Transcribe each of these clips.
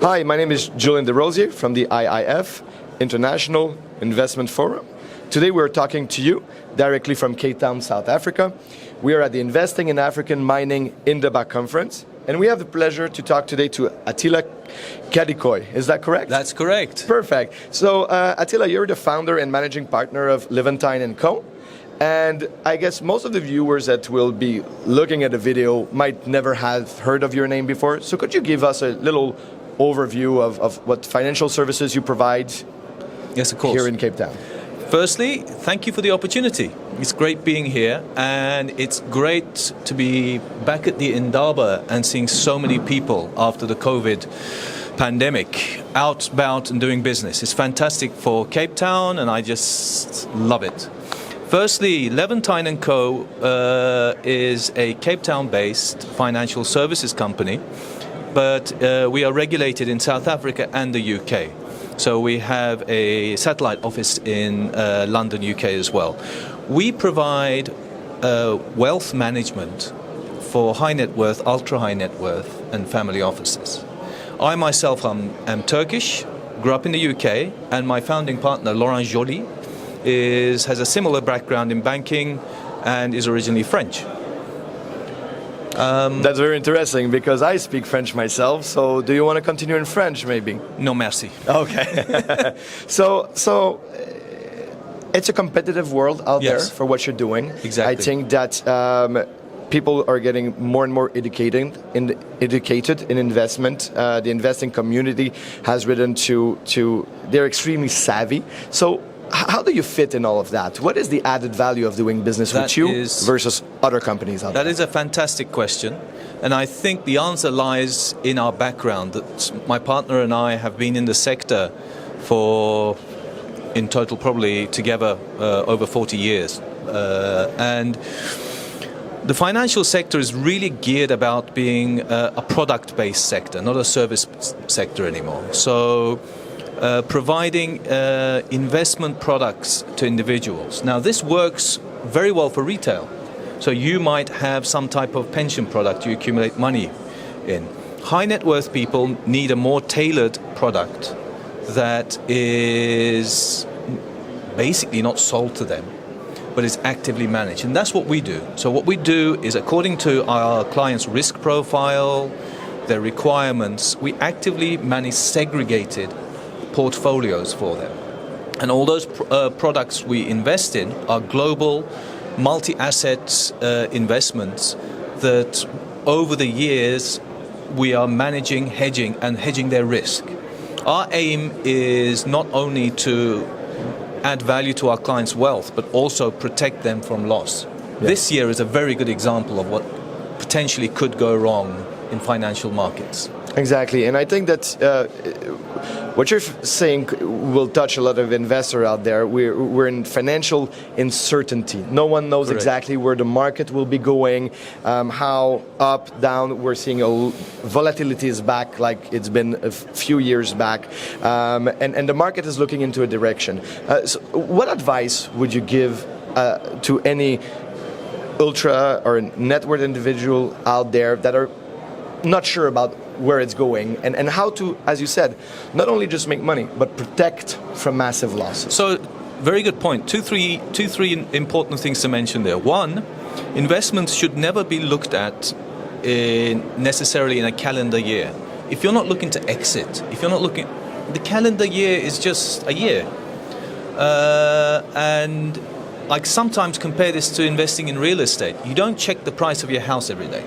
Hi, my name is Julian de Rosier from the IIF, International Investment Forum. Today we're talking to you directly from Cape Town, South Africa. We are at the Investing in African Mining Indaba conference, and we have the pleasure to talk today to Attila Kadikoy. Is that correct? That's correct. Perfect. So Attila, you're the founder and managing partner of Levantine Co. And I guess most of the viewers that will be looking at the video might never have heard of your name before. So could you give us a little overview of what financial services you provide? Yes, of course. Here in Cape Town? Firstly, thank you for the opportunity. It's great being here, and it's great to be back at the Indaba and seeing so many people after the COVID pandemic out about and doing business. It's fantastic for Cape Town, and I just love it. Firstly, Levantine Co is a Cape Town-based financial services company, but we are regulated in South Africa and the UK. So we have a satellite office in London, UK as well. We provide wealth management for high net worth, ultra high net worth and family offices. I myself am Turkish, grew up in the UK, and my founding partner, Laurent Joly, has a similar background in banking and is originally French. That's very interesting because I speak French myself. So do you want to continue in French maybe? No, merci. Okay. So it's a competitive world out there for what you're doing. Exactly. I think that people are getting more and more educated in investment. The investing community has risen to they're extremely savvy. So how do you fit in all of that? What is the added value of doing business with you versus other companies out there? That is a fantastic question. And I think the answer lies in our background. That my partner and I have been in the sector for, in total, probably together over 40 years. And the financial sector is really geared about being a product-based sector, not a service sector anymore. So providing investment products to individuals. Now, this works very well for retail. So you might have some type of pension product you accumulate money in. High net worth people need a more tailored product that is basically not sold to them, but is actively managed. And that's what we do. So what we do is, according to our clients' risk profile, their requirements, we actively manage segregated portfolios for them. And all those products we invest in are global, multi-asset investments that over the years we are managing, hedging their risk. Our aim is not only to add value to our clients' wealth, but also protect them from loss. This year is a very good example of what potentially could go wrong in financial markets. Exactly, and I think that what you're saying will touch a lot of investors out there. We're in financial uncertainty. No one knows exactly where the market will be going, how up, down. We're seeing volatility is back like it's been a few years back, and the market is looking into a direction. So what advice would you give to any ultra or net worth individual out there that are not sure about where it's going and how to, as you said, not only just make money but protect from massive losses? So, very good point. Two, three important things to mention there. One, investments should never be looked at necessarily in a calendar year. If you're not looking to exit, the calendar year is just a year. And I sometimes compare this to investing in real estate. You don't check the price of your house every day.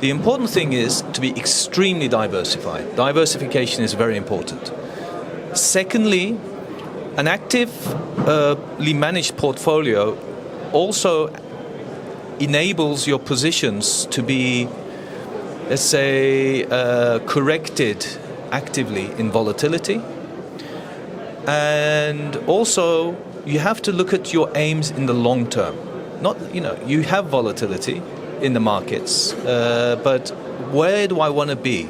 The important thing is to be extremely diversified. Diversification is very important. Secondly, an actively managed portfolio also enables your positions to be, let's say, corrected actively in volatility. And also, you have to look at your aims in the long term. Not, you have volatility in the markets, but where do I want to be?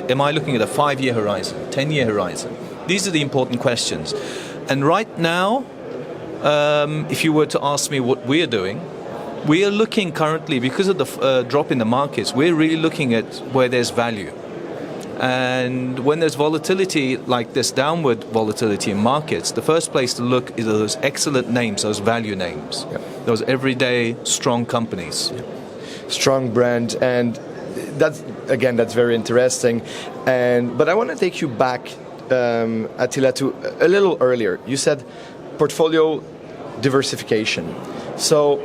Am I looking at a 5-year horizon, 10-year horizon? These are the important questions. And right now, if you were to ask me what we're doing, we are looking currently, because of the drop in the markets, we're really looking at where there's value. And when there's volatility like this, downward volatility in markets, the first place to look is those excellent names, those value names, those everyday strong companies. Strong brand, and that's very interesting. But I want to take you back, Attila, to a little earlier. You said portfolio diversification. So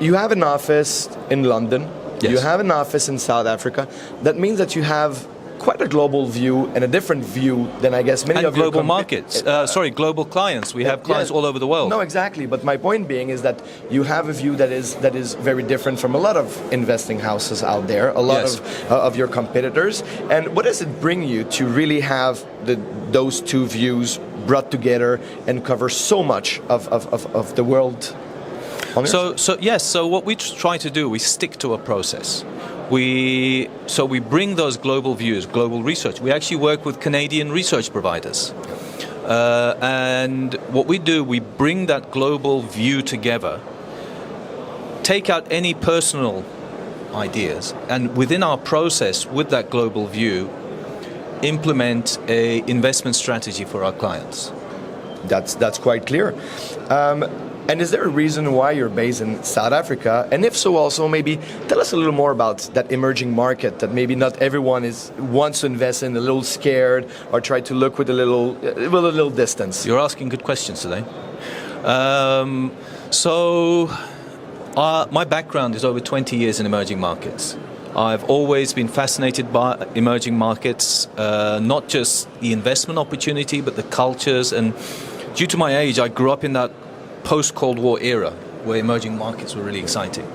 you have an office in London. Yes. You have an office in South Africa. That means that you have quite a global view and a different view than, I guess, many and of global your markets. Global clients. We have clients all over the world. No, exactly. But my point being is that you have a view that is very different from a lot of investing houses out there, a lot of your competitors. And what does it bring you to really have those two views brought together and cover so much of the world? So what we try to do, we stick to a process. We bring those global views, global research. We actually work with Canadian research providers. And what we do, we bring that global view together, take out any personal ideas, and within our process, with that global view, implement a investment strategy for our clients. That's quite clear. And is there a reason why you're based in South Africa? And if so, also maybe tell us a little more about that emerging market that maybe not everyone wants to invest in, a little scared, or try to look with a little distance. You're asking good questions today. My background is over 20 years in emerging markets. I've always been fascinated by emerging markets, not just the investment opportunity, but the cultures. And due to my age, I grew up in that post-Cold War era where emerging markets were really exciting.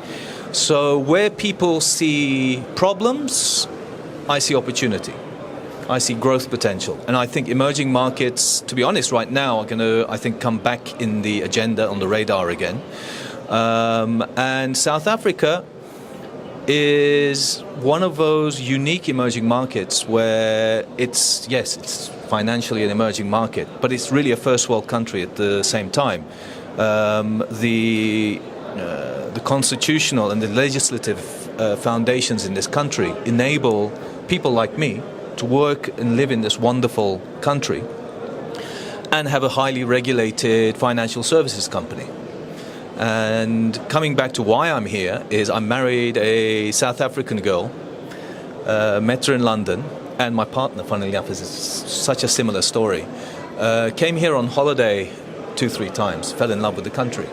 So where people see problems, I see opportunity. I see growth potential. And I think emerging markets, to be honest, right now are going to, I think, come back in the agenda, on the radar again. And South Africa is one of those unique emerging markets where it's financially an emerging market, but it's really a first world country at the same time. The constitutional and the legislative foundations in this country enable people like me to work and live in this wonderful country and have a highly regulated financial services company. And coming back to why I'm here is I married a South African girl, met her in London, and my partner, funnily enough, is such a similar story. Came here on holiday 2-3 times, fell in love with the country,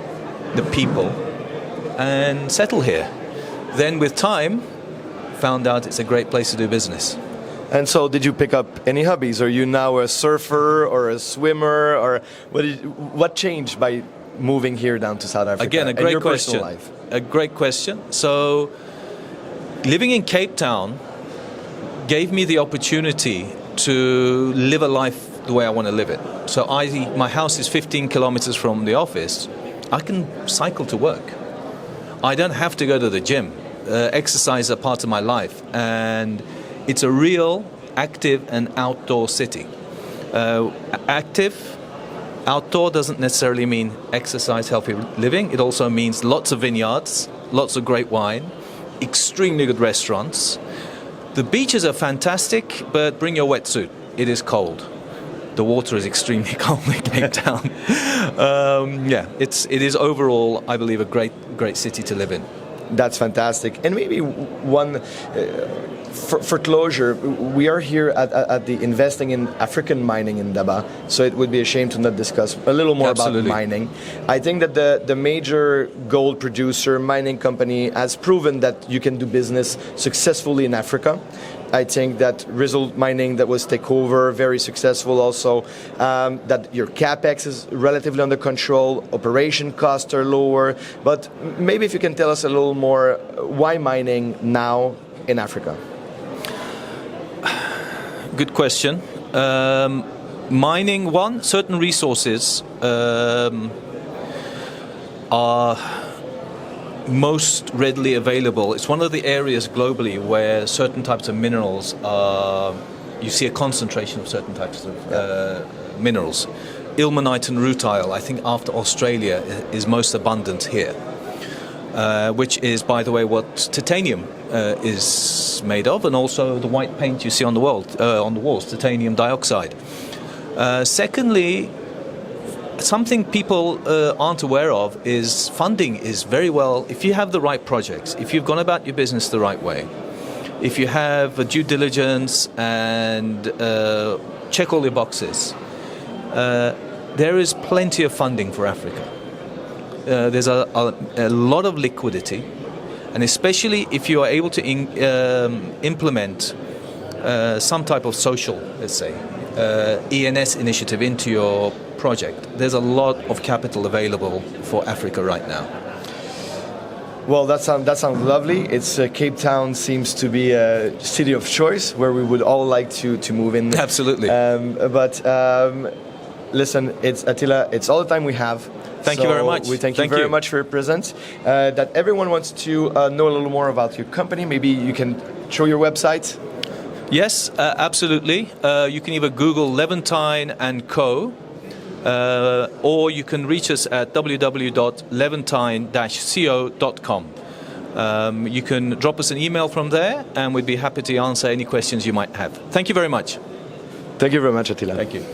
the people, and settled here. Then with time, found out it's a great place to do business. And so did you pick up any hobbies? Are you now a surfer or a swimmer? Or what changed by moving here down to South Africa? Again, a great question. A great question. So living in Cape Town gave me the opportunity to live a life the way I want to live it. So my house is 15 kilometers from the office. I can cycle to work. I don't have to go to the gym. Exercise is a part of my life. And it's a real active and outdoor city. Active, outdoor doesn't necessarily mean exercise, healthy living. It also means lots of vineyards, lots of great wine, extremely good restaurants. The beaches are fantastic, but bring your wetsuit. It is cold. The water is extremely cold in Cape Town. It is overall, I believe, a great city to live in. That's fantastic. And maybe one, for closure, we are here at the Investing in African Mining in Indaba, so it would be a shame to not discuss a little more about mining. I think that the major gold producer mining company has proven that you can do business successfully in Africa. I think that Result Mining that was takeover, very successful also, that your capex is relatively under control, operation costs are lower, but maybe if you can tell us a little more, why mining now in Africa? Good question. Mining, certain resources are most readily available. It's one of the areas globally where certain types of minerals you see a concentration of certain types of minerals. Ilmenite and rutile, I think after Australia, is most abundant here. which is, by the way, what titanium is made of, and also the white paint you see on the walls, titanium dioxide. Secondly, something people aren't aware of is funding is very well, if you have the right projects, if you've gone about your business the right way, if you have a due diligence and check all your boxes, there is plenty of funding for Africa. There's a lot of liquidity, and especially if you are able to implement some type of social, let's say, ENS initiative into your project, there's a lot of capital available for Africa right now. Well, that sounds lovely. Cape Town seems to be a city of choice where we would all like to move in. Absolutely. Listen, it's Attila. It's all the time we have. Thank you very much. We thank you very much for your presence. That everyone wants to know a little more about your company. Maybe you can show your website. Yes, absolutely. You can either Google Levantine Co. Or you can reach us at www.levantine-co.com. You can drop us an email from there, and we'd be happy to answer any questions you might have. Thank you very much. Thank you very much, Attila. Thank you.